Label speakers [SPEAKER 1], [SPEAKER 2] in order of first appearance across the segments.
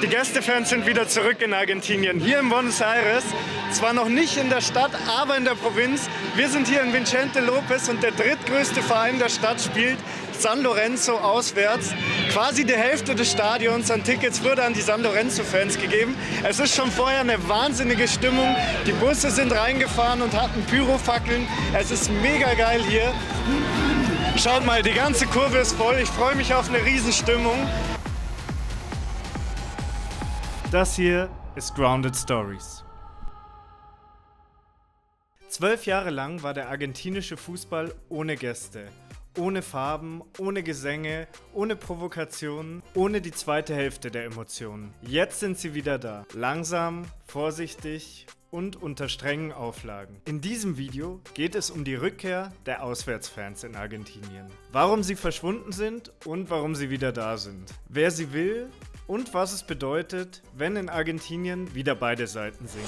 [SPEAKER 1] Die Gästefans sind wieder zurück in Argentinien, hier in Buenos Aires. Zwar noch nicht in der Stadt, aber in der Provinz. Wir sind hier in Vicente López und der drittgrößte Verein der Stadt spielt, San Lorenzo, auswärts. Quasi die Hälfte des Stadions an Tickets wurde an die San Lorenzo-Fans gegeben. Es ist schon vorher eine wahnsinnige Stimmung. Die Busse sind reingefahren und hatten Pyrofackeln. Es ist mega geil hier. Schaut mal, die ganze Kurve ist voll. Ich freue mich auf eine Riesenstimmung. Das hier ist Grounded Stories. 12 Jahre lang war der argentinische Fußball ohne Gäste. Ohne Farben, ohne Gesänge, ohne Provokationen, ohne die zweite Hälfte der Emotionen. Jetzt sind sie wieder da. Langsam, vorsichtig und unter strengen Auflagen. In diesem Video geht es um die Rückkehr der Auswärtsfans in Argentinien. Warum sie verschwunden sind und warum sie wieder da sind. Wer sie will und was es bedeutet, wenn in Argentinien wieder beide Seiten singen.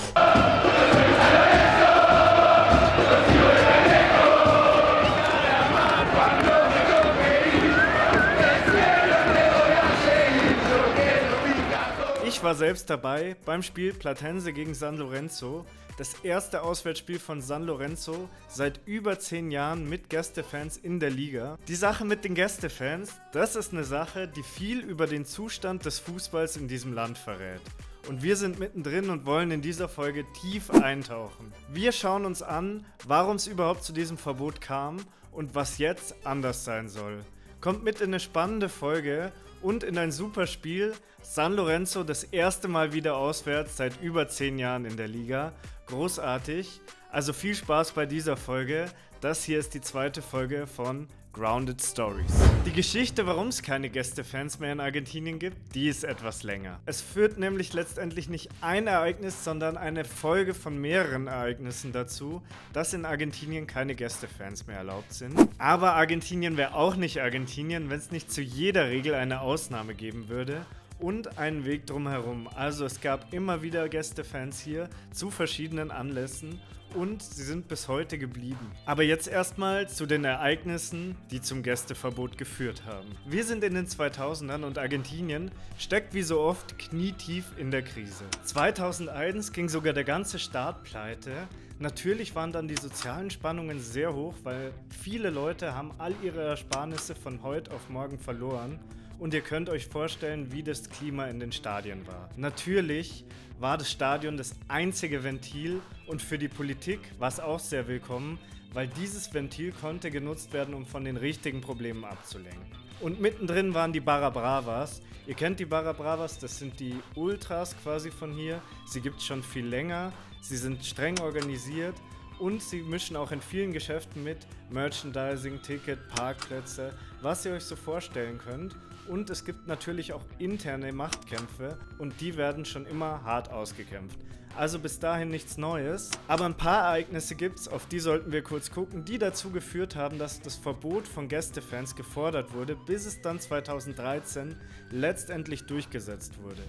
[SPEAKER 1] Ich war selbst dabei beim Spiel Platense gegen San Lorenzo, das erste Auswärtsspiel von San Lorenzo seit über 10 Jahren mit Gästefans in der Liga. Die Sache mit den Gästefans, das ist eine Sache, die viel über den Zustand des Fußballs in diesem Land verrät. Und wir sind mittendrin und wollen in dieser Folge tief eintauchen. Wir schauen uns an, warum es überhaupt zu diesem Verbot kam und was jetzt anders sein soll. Kommt mit in eine spannende Folge und in ein super Spiel. San Lorenzo das erste Mal wieder auswärts seit über 10 Jahren in der Liga. Großartig. Also viel Spaß bei dieser Folge. Das hier ist die zweite Folge von Grounded Stories. Die Geschichte, warum es keine Gästefans mehr in Argentinien gibt, die ist etwas länger. Es führt nämlich letztendlich nicht ein Ereignis, sondern eine Folge von mehreren Ereignissen dazu, dass in Argentinien keine Gästefans mehr erlaubt sind. Aber Argentinien wäre auch nicht Argentinien, wenn es nicht zu jeder Regel eine Ausnahme geben würde. Und einen Weg drumherum. Also es gab immer wieder Gästefans hier zu verschiedenen Anlässen und sie sind bis heute geblieben. Aber jetzt erstmal zu den Ereignissen, die zum Gästeverbot geführt haben. Wir sind in den 2000ern und Argentinien steckt wie so oft knietief in der Krise. 2001 ging sogar der ganze Staat pleite. Natürlich waren dann die sozialen Spannungen sehr hoch, weil viele Leute haben all ihre Ersparnisse von heute auf morgen verloren. Und ihr könnt euch vorstellen, wie das Klima in den Stadien war. Natürlich war das Stadion das einzige Ventil und für die Politik war es auch sehr willkommen, weil dieses Ventil konnte genutzt werden, um von den richtigen Problemen abzulenken. Und mittendrin waren die Barra Bravas. Ihr kennt die Barra Bravas, das sind die Ultras quasi von hier. Sie gibt es schon viel länger, sie sind streng organisiert. Und sie mischen auch in vielen Geschäften mit, Merchandising, Ticket, Parkplätze, was ihr euch so vorstellen könnt. Und es gibt natürlich auch interne Machtkämpfe und die werden schon immer hart ausgekämpft. Also bis dahin nichts Neues, aber ein paar Ereignisse gibt's, auf die sollten wir kurz gucken, die dazu geführt haben, dass das Verbot von Gästefans gefordert wurde, bis es dann 2013 letztendlich durchgesetzt wurde.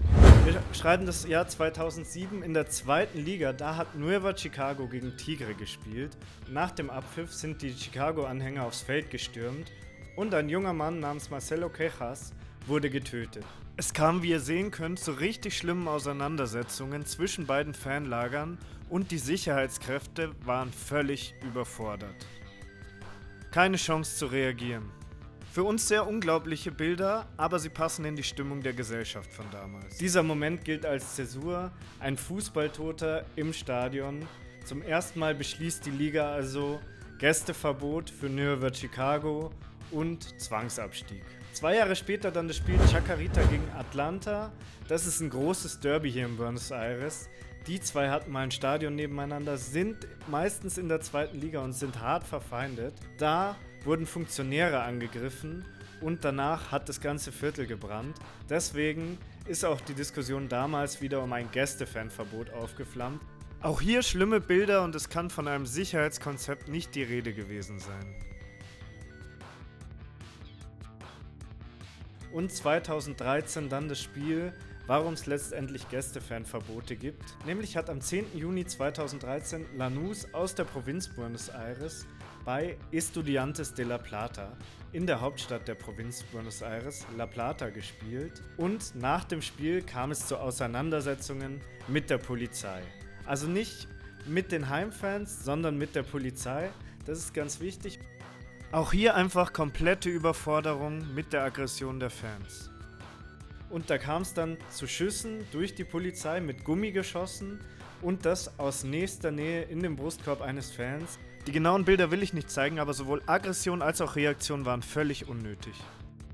[SPEAKER 1] Wir schreiben das Jahr 2007 in der zweiten Liga, da hat Nueva Chicago gegen Tigre gespielt. Nach dem Abpfiff sind die Chicago-Anhänger aufs Feld gestürmt und ein junger Mann namens Marcelo Quejas wurde getötet. Es kam, wie ihr sehen könnt, zu richtig schlimmen Auseinandersetzungen zwischen beiden Fanlagern und die Sicherheitskräfte waren völlig überfordert. Keine Chance zu reagieren. Für uns sehr unglaubliche Bilder, aber sie passen in die Stimmung der Gesellschaft von damals. Dieser Moment gilt als Zäsur, ein Fußballtoter im Stadion. Zum ersten Mal beschließt die Liga also Gästeverbot für Nueva Chicago und Zwangsabstieg. 2 Jahre später dann das Spiel Chacarita gegen Atlanta. Das ist ein großes Derby hier in Buenos Aires. Die zwei hatten mal ein Stadion nebeneinander, sind meistens in der zweiten Liga und sind hart verfeindet. Da wurden Funktionäre angegriffen und danach hat das ganze Viertel gebrannt. Deswegen ist auch die Diskussion damals wieder um ein Gästefanverbot aufgeflammt. Auch hier schlimme Bilder und es kann von einem Sicherheitskonzept nicht die Rede gewesen sein. Und 2013 dann das Spiel, warum es letztendlich Gästefanverbote gibt. Nämlich hat am 10. Juni 2013 Lanús aus der Provinz Buenos Aires bei Estudiantes de La Plata in der Hauptstadt der Provinz Buenos Aires, La Plata, gespielt. Und nach dem Spiel kam es zu Auseinandersetzungen mit der Polizei. Also nicht mit den Heimfans, sondern mit der Polizei. Das ist ganz wichtig. Auch hier einfach komplette Überforderung mit der Aggression der Fans. Und da kam es dann zu Schüssen durch die Polizei mit Gummigeschossen und das aus nächster Nähe in dem Brustkorb eines Fans. Die genauen Bilder will ich nicht zeigen, aber sowohl Aggression als auch Reaktion waren völlig unnötig.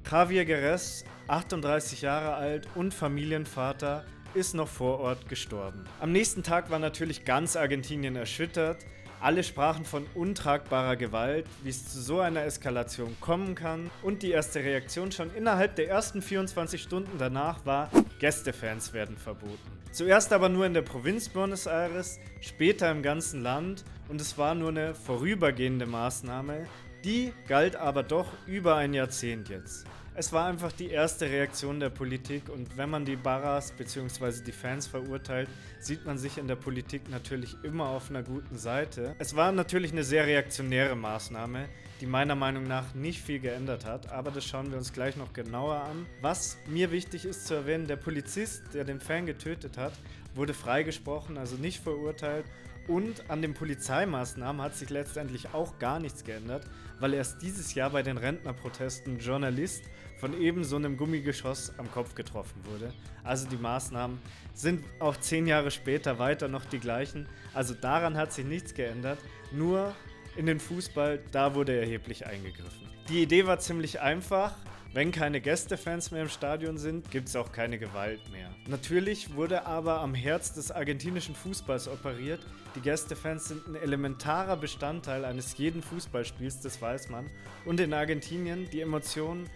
[SPEAKER 1] Javier Gérés, 38 Jahre alt und Familienvater, ist noch vor Ort gestorben. Am nächsten Tag war natürlich ganz Argentinien erschüttert. Alle sprachen von untragbarer Gewalt, wie es zu so einer Eskalation kommen kann. Und die erste Reaktion schon innerhalb der ersten 24 Stunden danach war, Gästefans werden verboten. Zuerst aber nur in der Provinz Buenos Aires, später im ganzen Land. Und es war nur eine vorübergehende Maßnahme, die galt aber doch über ein Jahrzehnt jetzt. Es war einfach die erste Reaktion der Politik und wenn man die Barras bzw. die Fans verurteilt, sieht man sich in der Politik natürlich immer auf einer guten Seite. Es war natürlich eine sehr reaktionäre Maßnahme, die meiner Meinung nach nicht viel geändert hat, aber das schauen wir uns gleich noch genauer an. Was mir wichtig ist zu erwähnen, der Polizist, der den Fan getötet hat, wurde freigesprochen, also nicht verurteilt. Und an den Polizeimaßnahmen hat sich letztendlich auch gar nichts geändert, weil erst dieses Jahr bei den Rentnerprotesten ein Journalist von eben so einem Gummigeschoss am Kopf getroffen wurde. Also die Maßnahmen sind auch 10 Jahre später weiter noch die gleichen. Also daran hat sich nichts geändert, nur in den Fußball, da wurde erheblich eingegriffen. Die Idee war ziemlich einfach. Wenn keine Gästefans mehr im Stadion sind, gibt es auch keine Gewalt mehr. Natürlich wurde aber am Herz des argentinischen Fußballs operiert. Die Gästefans sind ein elementarer Bestandteil eines jeden Fußballspiels, das weiß man. Und in Argentinien die Emotionen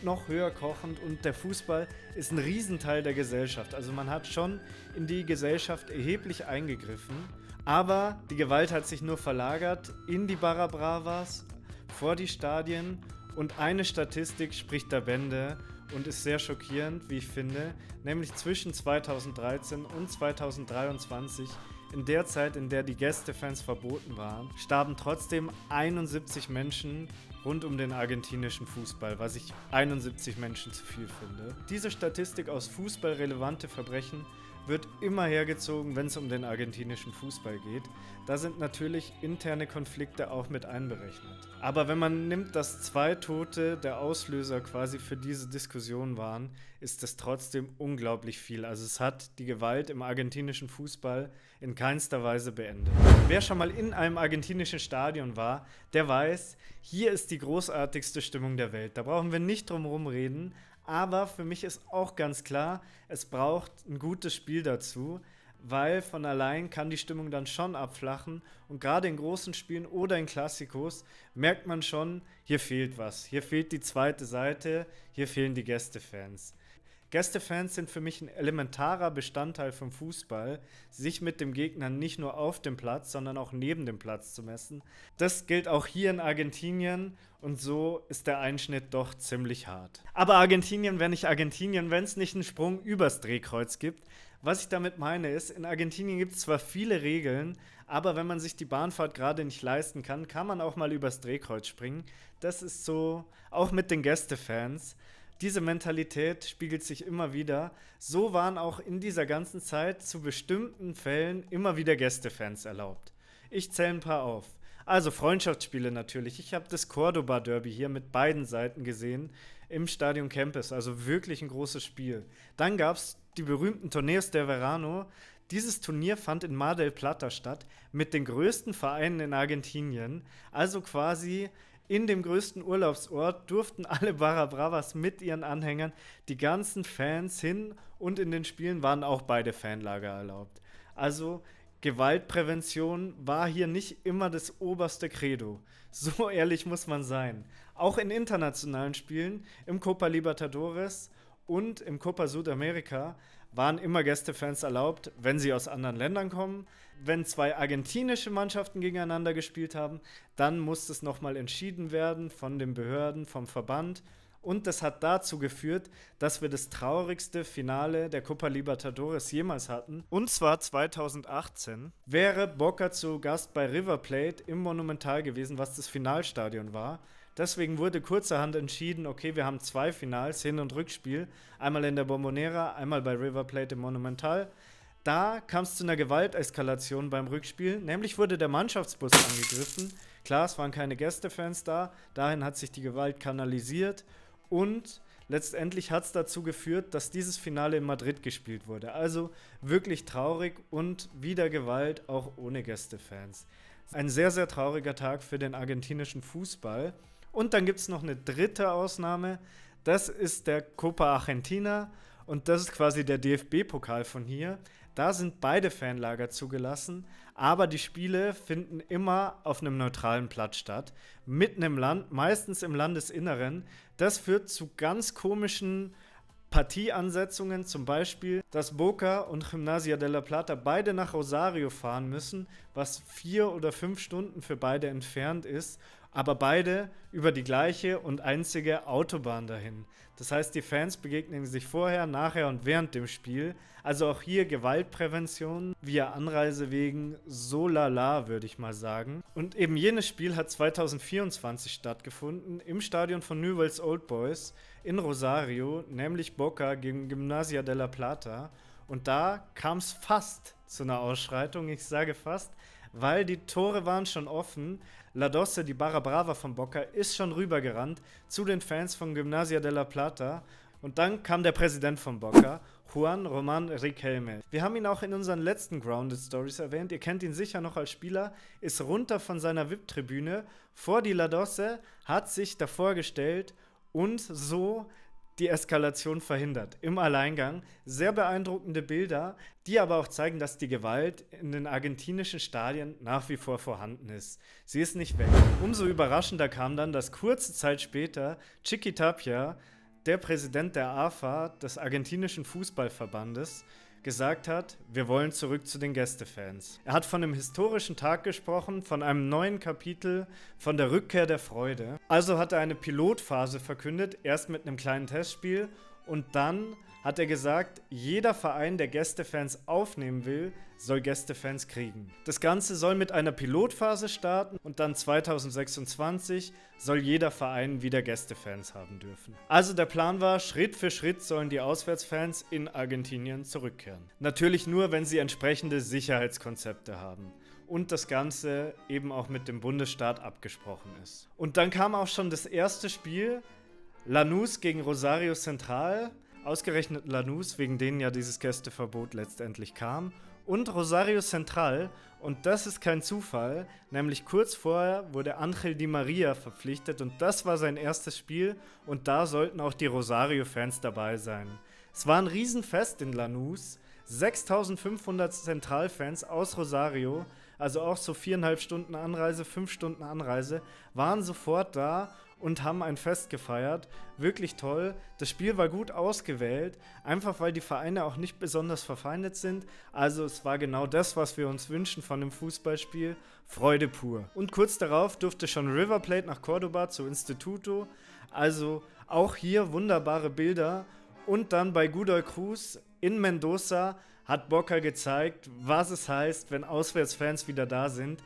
[SPEAKER 1] noch höher kochend und der Fußball ist ein Riesenteil der Gesellschaft. Also man hat schon in die Gesellschaft erheblich eingegriffen. Aber die Gewalt hat sich nur verlagert in die Barra Bravas, vor die Stadien. Und eine Statistik spricht da Bände und ist sehr schockierend, wie ich finde, nämlich zwischen 2013 und 2023, in der Zeit, in der die Gästefans verboten waren, starben trotzdem 71 Menschen rund um den argentinischen Fußball, was ich 71 Menschen zu viel finde. Diese Statistik aus fußballrelevante Verbrechen wird immer hergezogen, wenn es um den argentinischen Fußball geht. Da sind natürlich interne Konflikte auch mit einberechnet. Aber wenn man nimmt, dass 2 Tote der Auslöser quasi für diese Diskussion waren, ist das trotzdem unglaublich viel. Also es hat die Gewalt im argentinischen Fußball in keinster Weise beendet. Wer schon mal in einem argentinischen Stadion war, der weiß, hier ist die großartigste Stimmung der Welt. Da brauchen wir nicht drum herum reden. Aber für mich ist auch ganz klar, es braucht ein gutes Spiel dazu, weil von allein kann die Stimmung dann schon abflachen und gerade in großen Spielen oder in Klassikos merkt man schon, hier fehlt was, hier fehlt die zweite Seite, hier fehlen die Gästefans. Gästefans sind für mich ein elementarer Bestandteil vom Fußball, sich mit dem Gegner nicht nur auf dem Platz, sondern auch neben dem Platz zu messen. Das gilt auch hier in Argentinien und so ist der Einschnitt doch ziemlich hart. Aber Argentinien wäre nicht Argentinien, wenn es nicht einen Sprung übers Drehkreuz gibt. Was ich damit meine ist, in Argentinien gibt es zwar viele Regeln, aber wenn man sich die Bahnfahrt gerade nicht leisten kann, kann man auch mal übers Drehkreuz springen. Das ist so, auch mit den Gästefans. Diese Mentalität spiegelt sich immer wieder. So waren auch in dieser ganzen Zeit zu bestimmten Fällen immer wieder Gästefans erlaubt. Ich zähle ein paar auf. Also Freundschaftsspiele natürlich. Ich habe das Cordoba-Derby hier mit beiden Seiten gesehen im Stadion Kempes, also wirklich ein großes Spiel. Dann gab es die berühmten Torneos del Verano. Dieses Turnier fand in Mar del Plata statt, mit den größten Vereinen in Argentinien, also quasi in dem größten Urlaubsort durften alle Barra Bravas mit ihren Anhängern, die ganzen Fans hin und in den Spielen waren auch beide Fanlager erlaubt. Also Gewaltprävention war hier nicht immer das oberste Credo. So ehrlich muss man sein. Auch in internationalen Spielen, im Copa Libertadores und im Copa Sudamerika waren immer Gästefans erlaubt, wenn sie aus anderen Ländern kommen. Wenn 2 argentinische Mannschaften gegeneinander gespielt haben, dann musste es nochmal entschieden werden von den Behörden, vom Verband. Und das hat dazu geführt, dass wir das traurigste Finale der Copa Libertadores jemals hatten. Und zwar 2018 wäre Boca zu Gast bei River Plate im Monumental gewesen, was das Finalstadion war. Deswegen wurde kurzerhand entschieden, okay, wir haben 2 Finals, Hin- und Rückspiel. Einmal in der Bombonera, einmal bei River Plate im Monumental. Da kam es zu einer Gewalteskalation beim Rückspiel, nämlich wurde der Mannschaftsbus angegriffen. Klar, es waren keine Gästefans da, dahin hat sich die Gewalt kanalisiert und letztendlich hat es dazu geführt, dass dieses Finale in Madrid gespielt wurde. Also wirklich traurig und wieder Gewalt, auch ohne Gästefans. Ein sehr, sehr trauriger Tag für den argentinischen Fußball. Und dann gibt es noch eine dritte Ausnahme, das ist der Copa Argentina und das ist quasi der DFB-Pokal von hier. Da sind beide Fanlager zugelassen, aber die Spiele finden immer auf einem neutralen Platz statt, mitten im Land, meistens im Landesinneren. Das führt zu ganz komischen Partieansetzungen, zum Beispiel, dass Boca und Gimnasia de la Plata beide nach Rosario fahren müssen, was 4 oder 5 Stunden für beide entfernt ist, aber beide über die gleiche und einzige Autobahn dahin. Das heißt, die Fans begegnen sich vorher, nachher und während dem Spiel. Also auch hier Gewaltprävention via Anreisewegen, so lala, würde ich mal sagen. Und eben jenes Spiel hat 2024 stattgefunden im Stadion von Newell's Old Boys in Rosario, nämlich Boca gegen Gimnasia de la Plata. Und da kam es fast zu einer Ausschreitung, ich sage fast, weil die Tore waren schon offen. La Doce, die Barra Brava von Boca, ist schon rübergerannt zu den Fans von Gimnasia de la Plata. Und dann kam der Präsident von Boca, Juan Román Riquelme. Wir haben ihn auch in unseren letzten Grounded Stories erwähnt. Ihr kennt ihn sicher noch als Spieler. Ist runter von seiner VIP-Tribüne vor die La Doce, hat sich davor gestellt und so die Eskalation verhindert im Alleingang. Sehr beeindruckende Bilder, die aber auch zeigen, dass die Gewalt in den argentinischen Stadien nach wie vor vorhanden ist. Sie ist nicht weg. Umso überraschender kam dann, dass kurze Zeit später Chiqui Tapia, der Präsident der AFA, des argentinischen Fußballverbandes, gesagt hat, wir wollen zurück zu den Gästefans. Er hat von einem historischen Tag gesprochen, von einem neuen Kapitel, von der Rückkehr der Freude. Also hat er eine Pilotphase verkündet, erst mit einem kleinen Testspiel und dann hat er gesagt, jeder Verein, der Gästefans aufnehmen will, soll Gästefans kriegen. Das Ganze soll mit einer Pilotphase starten und dann 2026 soll jeder Verein wieder Gästefans haben dürfen. Also der Plan war, Schritt für Schritt sollen die Auswärtsfans in Argentinien zurückkehren. Natürlich nur, wenn sie entsprechende Sicherheitskonzepte haben. Und das Ganze eben auch mit dem Bundesstaat abgesprochen ist. Und dann kam auch schon das erste Spiel, Lanús gegen Rosario Central. Ausgerechnet Lanús, wegen denen ja dieses Gästeverbot letztendlich kam. Und Rosario Central, und das ist kein Zufall, nämlich kurz vorher wurde Ángel Di María verpflichtet und das war sein erstes Spiel und da sollten auch die Rosario-Fans dabei sein. Es war ein Riesenfest in Lanús, 6.500 Central-Fans aus Rosario, also auch so 4,5 Stunden Anreise, 5 Stunden Anreise, waren sofort da und haben ein Fest gefeiert. Wirklich toll. Das Spiel war gut ausgewählt, einfach weil die Vereine auch nicht besonders verfeindet sind. Also es war genau das, was wir uns wünschen von einem Fußballspiel. Freude pur. Und kurz darauf durfte schon River Plate nach Córdoba zu Instituto. Also auch hier wunderbare Bilder. Und dann bei Godoy Cruz in Mendoza hat Boca gezeigt, was es heißt, wenn Auswärtsfans wieder da sind.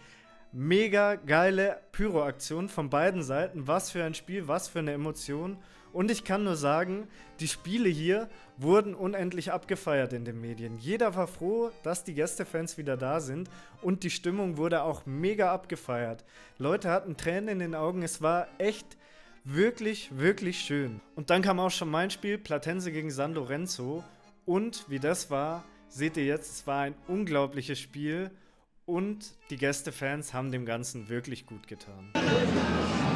[SPEAKER 1] Mega geile Pyroaktion von beiden Seiten. Was für ein Spiel, was für eine Emotion. Und ich kann nur sagen, die Spiele hier wurden unendlich abgefeiert in den Medien. Jeder war froh, dass die Gästefans wieder da sind und die Stimmung wurde auch mega abgefeiert. Leute hatten Tränen in den Augen, es war echt wirklich, wirklich schön. Und dann kam auch schon mein Spiel, Platense gegen San Lorenzo. Und wie das war, seht ihr jetzt, es war ein unglaubliches Spiel. Und die Gästefans haben dem Ganzen wirklich gut getan.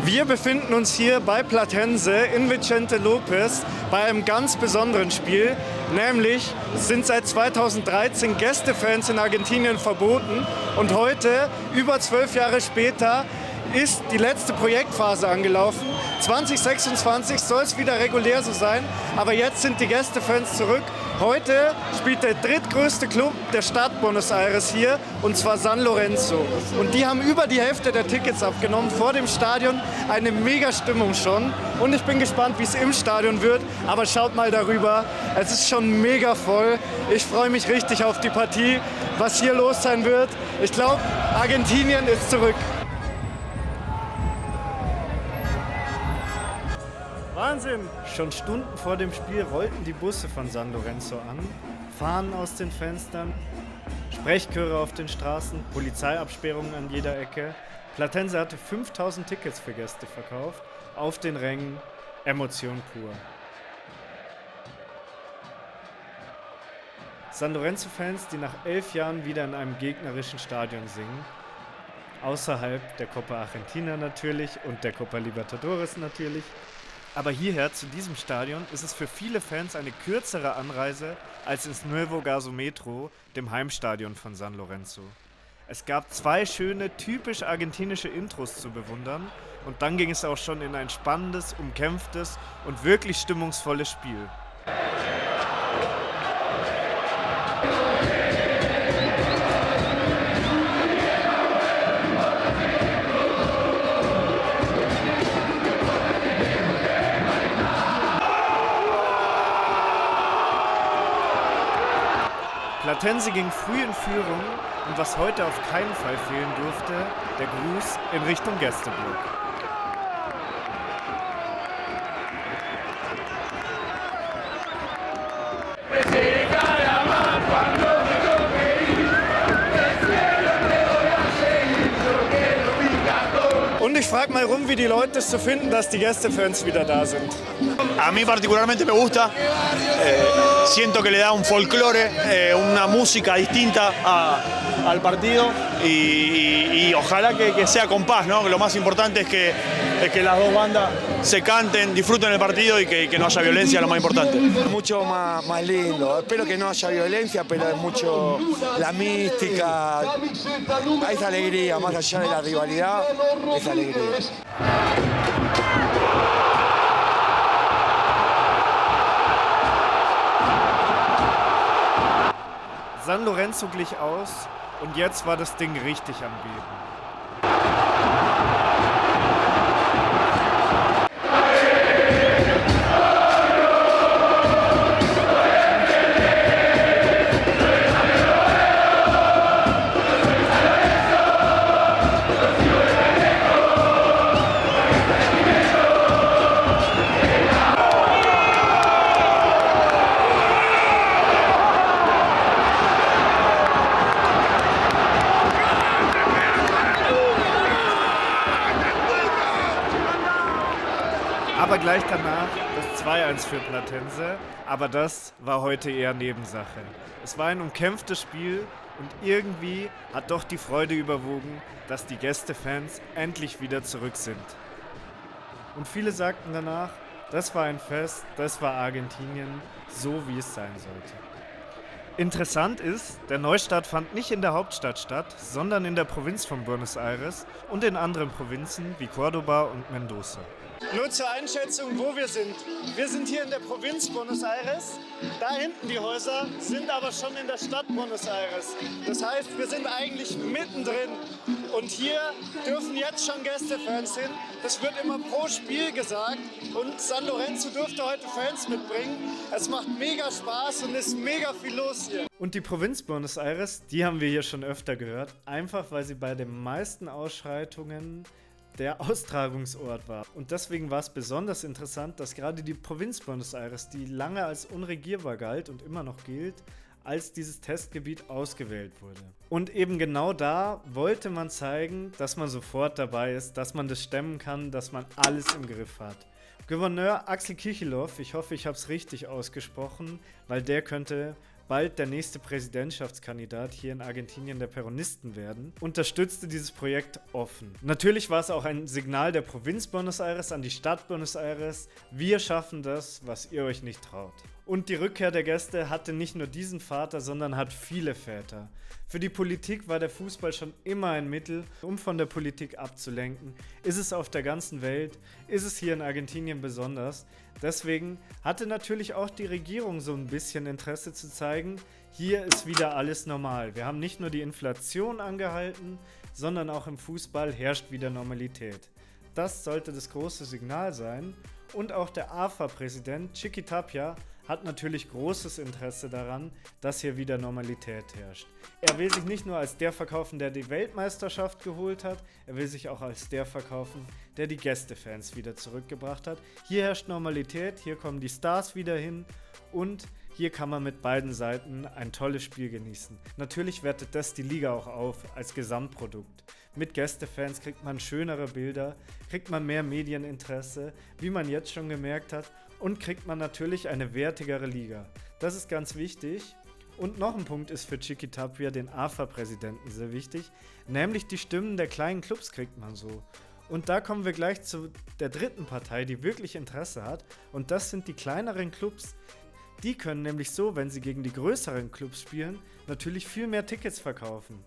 [SPEAKER 1] Wir befinden uns hier bei Platense in Vicente López bei einem ganz besonderen Spiel. Nämlich sind seit 2013 Gästefans in Argentinien verboten. Und heute, über 12 Jahre später, ist die letzte Projektphase angelaufen. 2026 soll es wieder regulär so sein, aber jetzt sind die Gästefans zurück. Heute spielt der drittgrößte Club der Stadt Buenos Aires hier, und zwar San Lorenzo. Und die haben über die Hälfte der Tickets abgenommen, vor dem Stadion eine Mega-Stimmung schon. Und ich bin gespannt, wie es im Stadion wird, aber schaut mal darüber, es ist schon mega voll. Ich freue mich richtig auf die Partie, was hier los sein wird. Ich glaube, Argentinien ist zurück. Wahnsinn! Schon Stunden vor dem Spiel rollten die Busse von San Lorenzo an, Fahnen aus den Fenstern, Sprechchöre auf den Straßen, Polizeiabsperrungen an jeder Ecke. Platense hatte 5000 Tickets für Gäste verkauft, auf den Rängen, Emotion pur. San Lorenzo-Fans, die nach 11 Jahren wieder in einem gegnerischen Stadion singen, außerhalb der Copa Argentina natürlich und der Copa Libertadores natürlich. Aber hierher, zu diesem Stadion, ist es für viele Fans eine kürzere Anreise als ins Nuevo Gasometro, dem Heimstadion von San Lorenzo. Es gab 2 schöne, typisch argentinische Intros zu bewundern und dann ging es auch schon in ein spannendes, umkämpftes und wirklich stimmungsvolles Spiel. Platense ging früh in Führung und was heute auf keinen Fall fehlen durfte, der Gruß in Richtung Gästeblock. Und ich frage mal rum, wie die Leute es so finden, dass die Gästefans wieder da sind.
[SPEAKER 2] A mí particularmente me gusta, siento que le da un folclore, una música distinta al partido y ojalá que sea con paz, ¿no? Lo más importante es que las dos bandas se canten, disfruten el partido y que no haya violencia, lo más importante.
[SPEAKER 3] Mucho más lindo, espero que no haya violencia, pero es mucho la mística, esa alegría, más allá de la rivalidad, esa alegría.
[SPEAKER 1] San Lorenzo glich aus und jetzt war das Ding richtig am Beben. Aber gleich danach das 2-1 für Platense, aber das war heute eher Nebensache. Es war ein umkämpftes Spiel und irgendwie hat doch die Freude überwogen, dass die Gästefans endlich wieder zurück sind. Und viele sagten danach, das war ein Fest, das war Argentinien, so wie es sein sollte. Interessant ist, der Neustart fand nicht in der Hauptstadt statt, sondern in der Provinz von Buenos Aires und in anderen Provinzen wie Córdoba und Mendoza. Nur zur Einschätzung, wo wir sind. Wir sind hier in der Provinz Buenos Aires. Da hinten die Häuser sind aber schon in der Stadt Buenos Aires. Das heißt, wir sind eigentlich mittendrin. Und hier dürfen jetzt schon Gästefans hin. Das wird immer pro Spiel gesagt. Und San Lorenzo durfte heute Fans mitbringen. Es macht mega Spaß und ist mega viel los hier. Und die Provinz Buenos Aires, die haben wir hier schon öfter gehört. Einfach, weil sie bei den meisten Ausschreitungen der Austragungsort war. Und deswegen war es besonders interessant, dass gerade die Provinz Buenos Aires, die lange als unregierbar galt und immer noch gilt, als dieses Testgebiet ausgewählt wurde. Und eben genau da wollte man zeigen, dass man sofort dabei ist, dass man das stemmen kann, dass man alles im Griff hat. Gouverneur Axel Kicillof, ich hoffe, ich habe es richtig ausgesprochen, weil der könnte bald der nächste Präsidentschaftskandidat hier in Argentinien der Peronisten werden, unterstützte dieses Projekt offen. Natürlich war es auch ein Signal der Provinz Buenos Aires an die Stadt Buenos Aires: Wir schaffen das, was ihr euch nicht traut. Und die Rückkehr der Gäste hatte nicht nur diesen Vater, sondern hat viele Väter. Für die Politik war der Fußball schon immer ein Mittel, um von der Politik abzulenken. Ist es auf der ganzen Welt, ist es hier in Argentinien besonders. Deswegen hatte natürlich auch die Regierung so ein bisschen Interesse zu zeigen, hier ist wieder alles normal. Wir haben nicht nur die Inflation angehalten, sondern auch im Fußball herrscht wieder Normalität. Das sollte das große Signal sein. Und auch der AFA-Präsident Chiqui Tapia hat natürlich großes Interesse daran, dass hier wieder Normalität herrscht. Er will sich nicht nur als der verkaufen, der die Weltmeisterschaft geholt hat, er will sich auch als der verkaufen, der die Gästefans wieder zurückgebracht hat. Hier herrscht Normalität, hier kommen die Stars wieder hin und hier kann man mit beiden Seiten ein tolles Spiel genießen. Natürlich wertet das die Liga auch auf als Gesamtprodukt. Mit Gästefans kriegt man schönere Bilder, kriegt man mehr Medieninteresse, wie man jetzt schon gemerkt hat, und kriegt man natürlich eine wertigere Liga. Das ist ganz wichtig. Und noch ein Punkt ist für Chiqui Tapia, den AFA-Präsidenten, sehr wichtig, nämlich die Stimmen der kleinen Clubs kriegt man so. Und da kommen wir gleich zu der dritten Partei, die wirklich Interesse hat, und das sind die kleineren Clubs. Die können nämlich so, wenn sie gegen die größeren Clubs spielen, natürlich viel mehr Tickets verkaufen.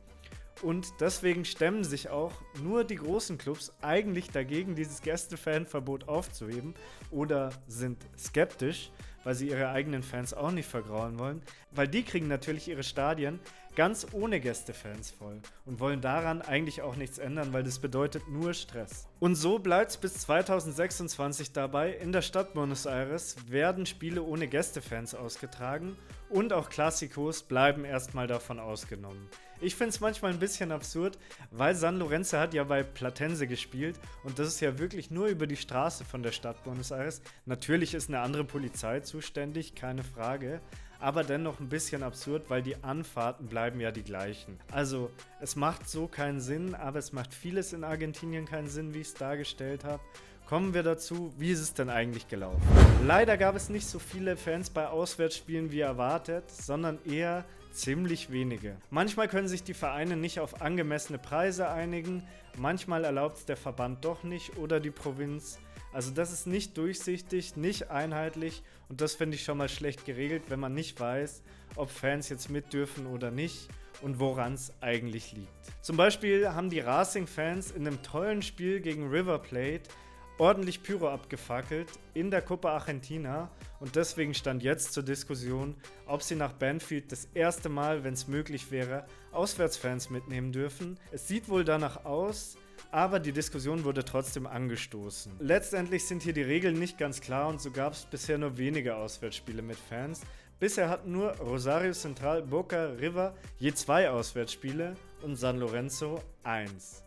[SPEAKER 1] Und deswegen stemmen sich auch nur die großen Clubs eigentlich dagegen, dieses Gästefanverbot aufzuheben oder sind skeptisch, weil sie ihre eigenen Fans auch nicht vergraulen wollen, weil die kriegen natürlich ihre Stadien ganz ohne Gästefans voll und wollen daran eigentlich auch nichts ändern, weil das bedeutet nur Stress. Und so bleibt es bis 2026 dabei: In der Stadt Buenos Aires werden Spiele ohne Gästefans ausgetragen und auch Clásicos bleiben erstmal davon ausgenommen. Ich finde es manchmal ein bisschen absurd, weil San Lorenzo hat ja bei Platense gespielt und das ist ja wirklich nur über die Straße von der Stadt Buenos Aires. Natürlich ist eine andere Polizei zuständig, keine Frage, aber dennoch ein bisschen absurd, weil die Anfahrten bleiben ja die gleichen. Also es macht so keinen Sinn, aber es macht vieles in Argentinien keinen Sinn, wie ich es dargestellt habe. Kommen wir dazu, wie ist es denn eigentlich gelaufen? Leider gab es nicht so viele Fans bei Auswärtsspielen wie erwartet, sondern eher ziemlich wenige. Manchmal können sich die Vereine nicht auf angemessene Preise einigen, manchmal erlaubt es der Verband doch nicht oder die Provinz. Also das ist nicht durchsichtig, nicht einheitlich und das finde ich schon mal schlecht geregelt, wenn man nicht weiß, ob Fans jetzt mit dürfen oder nicht und woran es eigentlich liegt. Zum Beispiel haben die Racing-Fans in einem tollen Spiel gegen River Plate ordentlich Pyro abgefackelt in der Copa Argentina und deswegen stand jetzt zur Diskussion, ob sie nach Banfield das erste Mal, wenn es möglich wäre, Auswärtsfans mitnehmen dürfen. Es sieht wohl danach aus, aber die Diskussion wurde trotzdem angestoßen. Letztendlich sind hier die Regeln nicht ganz klar und so gab es bisher nur wenige Auswärtsspiele mit Fans. Bisher hatten nur Rosario Central, Boca, River je 2 Auswärtsspiele und San Lorenzo 1.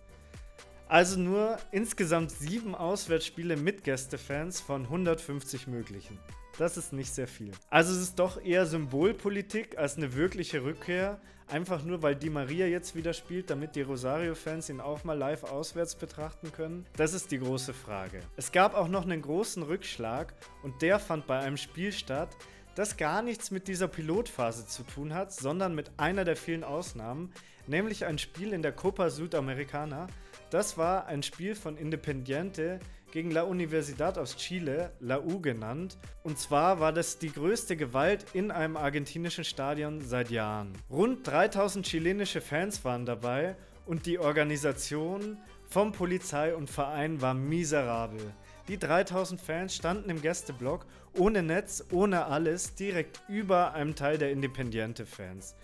[SPEAKER 1] Also nur insgesamt 7 Auswärtsspiele mit Gästefans von 150 möglichen. Das ist nicht sehr viel. Also es ist doch eher Symbolpolitik als eine wirkliche Rückkehr. Einfach nur, weil Di Maria jetzt wieder spielt, damit die Rosario-Fans ihn auch mal live auswärts betrachten können? Das ist die große Frage. Es gab auch noch einen großen Rückschlag und der fand bei einem Spiel statt, das gar nichts mit dieser Pilotphase zu tun hat, sondern mit einer der vielen Ausnahmen, nämlich ein Spiel in der Copa Sudamericana. Das war ein Spiel von Independiente gegen La Universidad aus Chile, La U genannt. Und zwar war das die größte Gewalt in einem argentinischen Stadion seit Jahren. Rund 3000 chilenische Fans waren dabei und die Organisation von Polizei und Verein war miserabel. Die 3000 Fans standen im Gästeblock, ohne Netz, ohne alles, direkt über einem Teil der Independiente-Fans.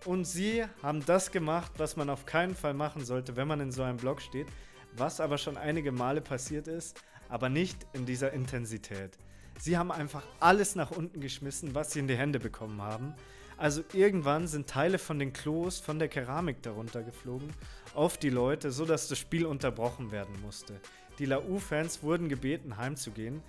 [SPEAKER 1] Und sie haben das gemacht, was man auf keinen Fall machen sollte, wenn man in so einem Block steht, was aber schon einige Male passiert ist, aber nicht in dieser Intensität. Sie haben einfach alles nach unten geschmissen, was sie in die Hände bekommen haben. Also irgendwann sind Teile von den Klos, von der Keramik darunter geflogen, auf die Leute, sodass das Spiel unterbrochen werden musste. Die La U-Fans wurden gebeten, heimzugehen.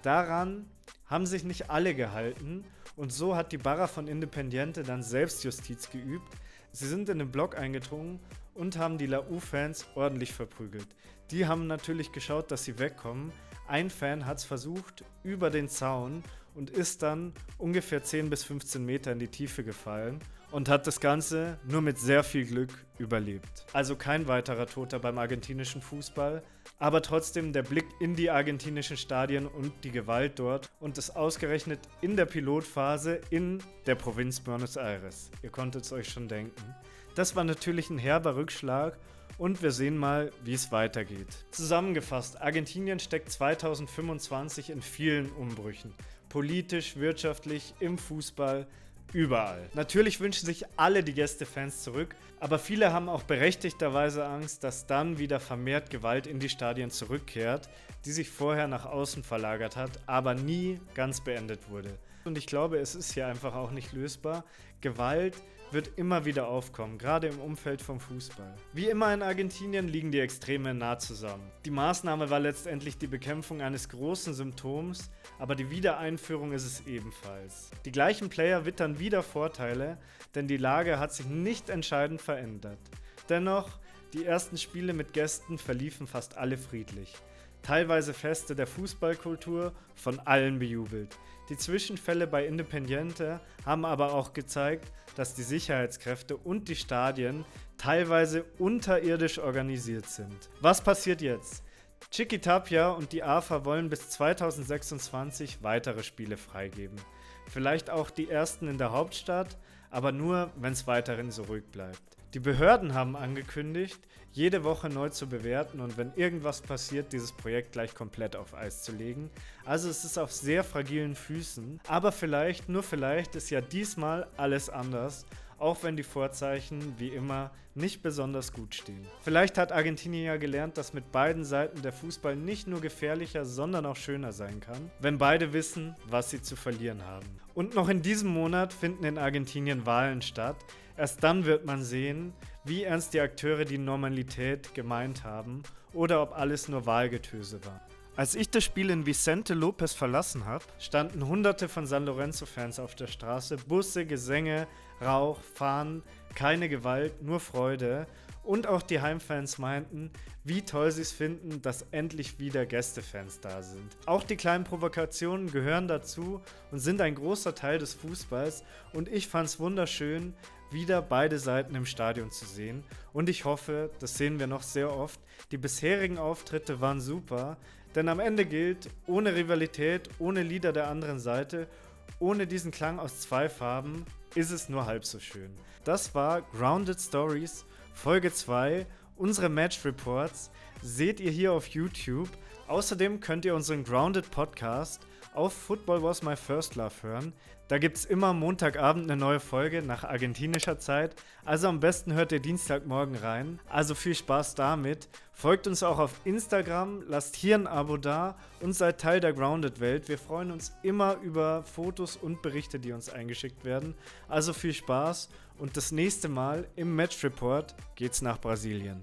[SPEAKER 1] Daran haben sich nicht alle gehalten und so hat die Barra von Independiente dann Selbstjustiz geübt. Sie sind in den Block eingedrungen und haben die La U-Fans ordentlich verprügelt. Die haben natürlich geschaut, dass sie wegkommen. Ein Fan hat es versucht über den Zaun und ist dann ungefähr 10 bis 15 Meter in die Tiefe gefallen und hat das Ganze nur mit sehr viel Glück überlebt. Also kein weiterer Toter beim argentinischen Fußball, aber trotzdem der Blick in die argentinischen Stadien und die Gewalt dort und das ausgerechnet in der Pilotphase in der Provinz Buenos Aires. Ihr konntet es euch schon denken. Das war natürlich ein herber Rückschlag und wir sehen mal, wie es weitergeht. Zusammengefasst, Argentinien steckt 2025 in vielen Umbrüchen. Politisch, wirtschaftlich, im Fußball, überall. Natürlich wünschen sich alle die Gästefans zurück, aber viele haben auch berechtigterweise Angst, dass dann wieder vermehrt Gewalt in die Stadien zurückkehrt, die sich vorher nach außen verlagert hat, aber nie ganz beendet wurde. Und ich glaube, es ist hier einfach auch nicht lösbar. Gewalt wird immer wieder aufkommen, gerade im Umfeld vom Fußball. Wie immer in Argentinien liegen die Extreme nah zusammen. Die Maßnahme war letztendlich die Bekämpfung eines großen Symptoms, aber die Wiedereinführung ist es ebenfalls. Die gleichen Player wittern wieder Vorteile, denn die Lage hat sich nicht entscheidend verändert. Dennoch, die ersten Spiele mit Gästen verliefen fast alle friedlich. Teilweise Feste der Fußballkultur, von allen bejubelt. Die Zwischenfälle bei Independiente haben aber auch gezeigt, dass die Sicherheitskräfte und die Stadien teilweise unterirdisch organisiert sind. Was passiert jetzt? Chiquitapia und die AFA wollen bis 2026 weitere Spiele freigeben. Vielleicht auch die ersten in der Hauptstadt, aber nur, wenn es weiterhin so ruhig bleibt. Die Behörden haben angekündigt, jede Woche neu zu bewerten und wenn irgendwas passiert, dieses Projekt gleich komplett auf Eis zu legen. Also es ist auf sehr fragilen Füßen, aber vielleicht, nur vielleicht, ist ja diesmal alles anders, auch wenn die Vorzeichen, wie immer, nicht besonders gut stehen. Vielleicht hat Argentinien ja gelernt, dass mit beiden Seiten der Fußball nicht nur gefährlicher, sondern auch schöner sein kann, wenn beide wissen, was sie zu verlieren haben. Und noch in diesem Monat finden in Argentinien Wahlen statt. Erst dann wird man sehen, wie ernst die Akteure die Normalität gemeint haben oder ob alles nur Wahlgetöse war. Als ich das Spiel in Vicente López verlassen habe, standen Hunderte von San Lorenzo-Fans auf der Straße, Busse, Gesänge, Rauch, Fahnen, keine Gewalt, nur Freude. Und auch die Heimfans meinten, wie toll sie es finden, dass endlich wieder Gästefans da sind. Auch die kleinen Provokationen gehören dazu und sind ein großer Teil des Fußballs und ich fand es wunderschön, wieder beide Seiten im Stadion zu sehen und ich hoffe, das sehen wir noch sehr oft, die bisherigen Auftritte waren super, denn am Ende gilt, ohne Rivalität, ohne Lieder der anderen Seite, ohne diesen Klang aus zwei Farben, ist es nur halb so schön. Das war Grounded Stories, Folge 2, unsere Match Reports, seht ihr hier auf YouTube. Außerdem könnt ihr unseren Grounded Podcast auf Football Was My First Love hören. Da gibt es immer Montagabend eine neue Folge nach argentinischer Zeit. Also am besten hört ihr Dienstagmorgen rein. Also viel Spaß damit. Folgt uns auch auf Instagram, lasst hier ein Abo da und seid Teil der Grounded-Welt. Wir freuen uns immer über Fotos und Berichte, die uns eingeschickt werden. Also viel Spaß und das nächste Mal im Match Report geht's nach Brasilien.